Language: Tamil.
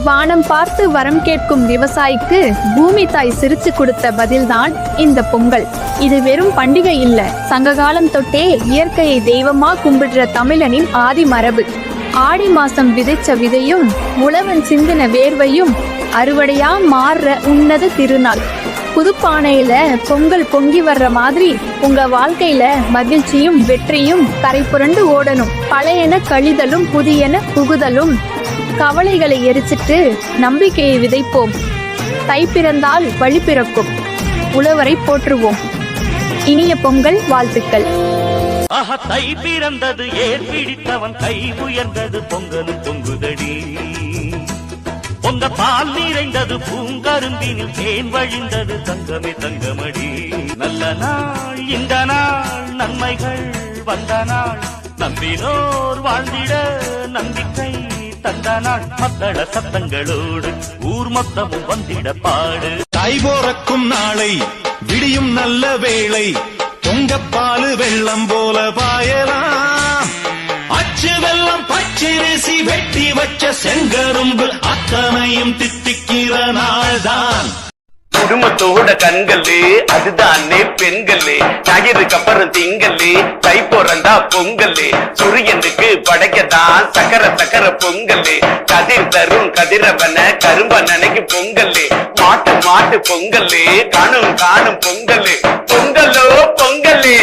வானம் பார்த்து வரம் கேட்கும் விவசாயிக்கு பூமி தாய் சிரிச்சு கொடுத்த பதில்தான் இந்த பொங்கல். இது வெறும் பண்டிகை இல்ல, சங்ககாலம் தொட்டே இயற்கையை தெய்வமா கும்பிடுற தமிழனின் ஆதி மரபு. ஆடி மாசம் விதைச்ச விதையும் உழவன் சிந்தின வேர்வையும் அறுவடையா மாறுற உன்னத திருநாள். புதுப்பானையில பொங்கல் பொங்கி வர்ற மாதிரி உங்க வாழ்க்கையில மகிழ்ச்சியும் வெற்றியும் கரை புரண்டு ஓடணும். பழையன கழிதலும் புதியன புகுதலும். கவலைகளை எரிச்சிட்டு நம்பிக்கையை விதைப்போம். தை பிறந்தால் வழி பிறக்கும். உழவரை போற்றுவோம். இனிய பொங்கல் வாழ்த்துக்கள். தை பிறந்தது, ஏர் பிடித்தவன் கை உயர்ந்தது, பொங்கலும் பொங்குதடி. பொங்க பால் நிறைந்தது, பூங்கரும்பினில் தேன் வழிந்தது, தங்கமே தங்கமடி. நல்ல நாள் இந்த நாள், நன்மைகள் வந்த நாள், நம்பினோர் வாழ்ந்திட நம்பிக்கை தந்த நாள். மத்தள சத்தங்களோடு ஊர் மொத்தமும் வந்திட பாடு. தை போறக்கும் நாளை விடியும் நல்ல வேளை, பொங்கப்பாலு வெள்ளம் போல பாயலாம். அச்சு வெள்ளம் பச்சரிசி வெட்டி வச்ச செங்கரும்பு அத்தனையும் தித்திக்கிற நாள்தான். குடும்பத்தோட கண்களே அதுதானே பெண்களே. ஞாயிறுக்கு அப்புறம் திங்களே, தை பிறந்தா பொங்கலே. சூரியனுக்கு படைக்கதான் சக்கர சக்கர பொங்கலே. கதிர் தரும் கதிரவன கரும்ப நினைக்கு பொங்கலே. மாட்டு மாட்டு பொங்கலே, காணும் காணும் பொங்கலே. பொங்கலோ பொங்கலே.